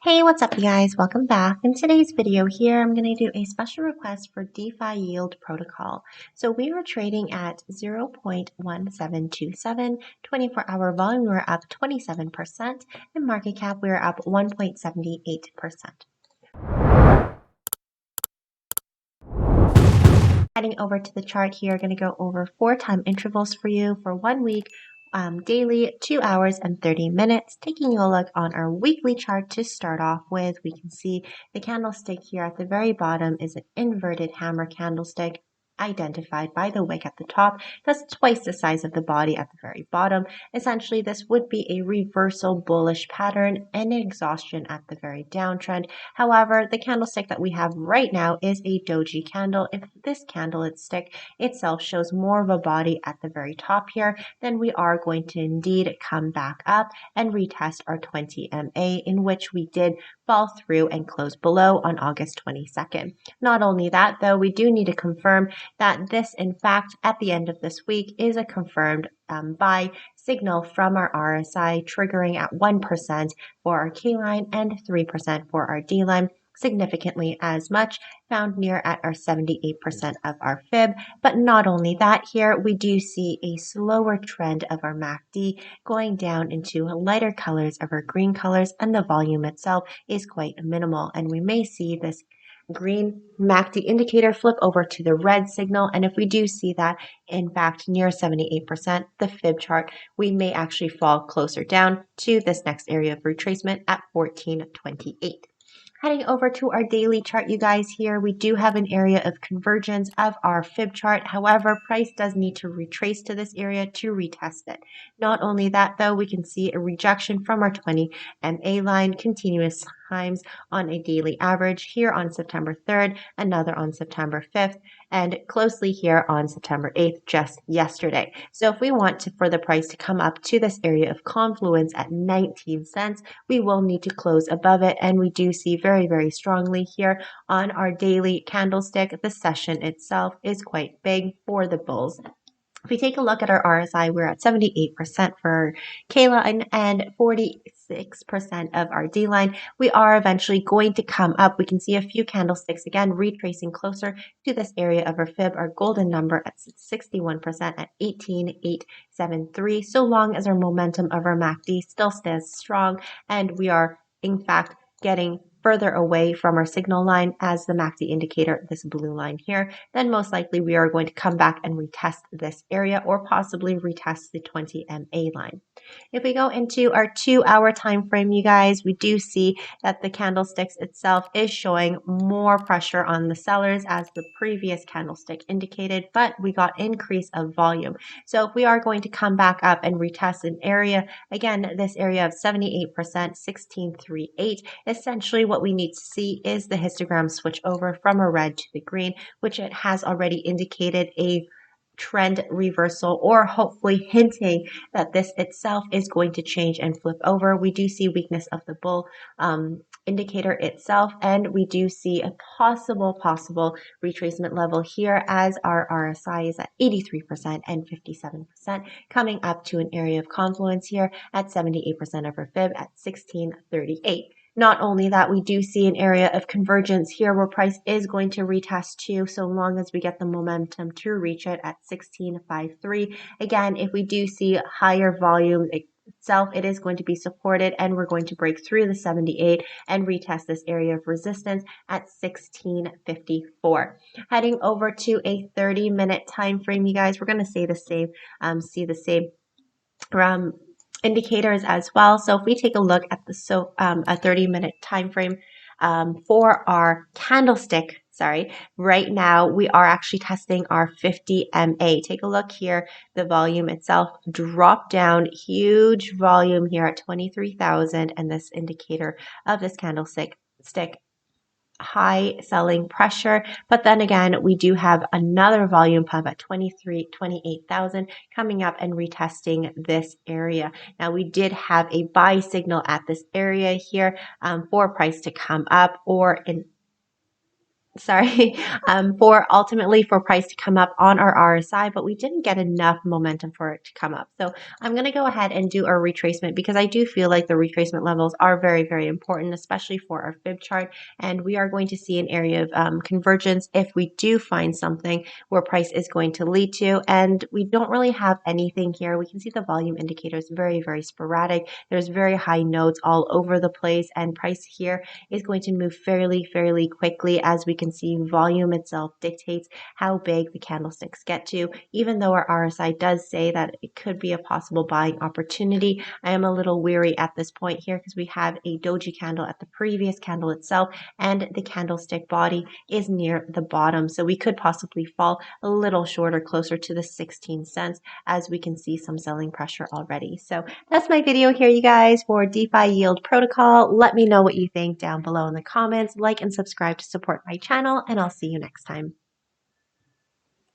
Hey, what's up, you guys? Welcome back. In today's video here, I'm going to do a special request for DeFi Yield Protocol. So we are trading at 0.1727, 24-hour volume, we're up 27%, and market cap, we're up 1.78%. Heading over to the chart here, going to go over 4 time intervals for you for 1 week, daily, 2 hours and 30 minutes. Taking a look on our weekly chart to start off with, we can see the candlestick here at the very bottom is an inverted hammer candlestick identified by the wick at the top. That's twice the size of the body at the very bottom. Essentially, this would be a reversal bullish pattern and exhaustion at the very downtrend. However, the candlestick that we have right now is a doji candle. If this candlestick itself shows more of a body at the very top here, then we are going to indeed come back up and retest our 20 MA, in which we did fall through and close below on August 22nd. Not only that, though, we do need to confirm that this, in fact, at the end of this week is a confirmed buy signal from our RSI, triggering at 1% for our K line and 3% for our D line, significantly as much, found near at our 78% of our fib. But not only that, here we do see a slower trend of our MACD going down into lighter colors of our green colors, and the volume itself is quite minimal, and we may see this green MACD indicator flip over to the red signal. And if we do see that, in fact, near 78%, the fib chart, we may actually fall closer down to this next area of retracement at 1428. Heading over to our daily chart, you guys, here we do have an area of convergence of our fib chart. However, price does need to retrace to this area to retest it. Not only that, though, we can see a rejection from our 20 MA line continuous times on a daily average here on September 3rd, another on September 5th, and closely here on September 8th, just yesterday. So if we want for the price to come up to this area of confluence at 19 cents, we will need to close above it, and we do see very, very strongly here on our daily candlestick, the session itself is quite big for the bulls. If we take a look at our RSI, we're at 78% for K line and 46% of our D line. We are eventually going to come up. We can see a few candlesticks again retracing closer to this area of our fib, our golden number at 61% at 18,873. So long as our momentum of our MACD still stays strong, and we are in fact getting further away from our signal line as the MACD indicator, this blue line here, then most likely we are going to come back and retest this area, or possibly retest the 20 MA line. If we go into our 2-hour time frame, you guys, we do see that the candlesticks itself is showing more pressure on the sellers as the previous candlestick indicated, but we got increase of volume. So if we are going to come back up and retest an area, again, this area of 78%, 1638, essentially what we need to see is the histogram switch over from a red to the green, which it has already indicated a trend reversal, or hopefully hinting that this itself is going to change and flip over. We do see weakness of the bull indicator itself, and we do see a possible retracement level here as our RSI is at 83% and 57%, coming up to an area of confluence here at 78% of our fib at 1638. Not only that, we do see an area of convergence here where price is going to retest to, so long as we get the momentum to reach it at 1653. Again, if we do see higher volume itself, it is going to be supported, and we're going to break through the 78 and retest this area of resistance at 1654. Heading over to a 30-minute time frame, you guys, we're going to see the same indicators as well. So if we take a look at the a 30-minute time frame for our candlestick, right now we are actually testing our 50 MA. Take a look here. The volume itself dropped down, huge volume here at 23,000, and this indicator of this candlestick high selling pressure. But then again, we do have another volume pump at 28,000 coming up and retesting this area. Now we did have a buy signal at this area here for price to come up, or sorry, for ultimately for price to come up on our RSI, but we didn't get enough momentum for it to come up. So I'm going to go ahead and do our retracement because I do feel like the retracement levels are very, very important, especially for our fib chart. And we are going to see an area of convergence if we do find something where price is going to lead to. And we don't really have anything here. We can see the volume indicators very, very sporadic. There's very high nodes all over the place, and price here is going to move fairly quickly. As we can see, volume itself dictates how big the candlesticks get to. Even though our RSI does say that it could be a possible buying opportunity, I am a little weary at this point here because we have a doji candle at the previous candle itself, and the candlestick body is near the bottom. So we could possibly fall a little shorter, closer to the 16 cents, as we can see some selling pressure already. So that's my video here, you guys, for DeFi Yield Protocol. Let me know what you think down below in the comments. Like and subscribe to support my channel, and I'll see you next time.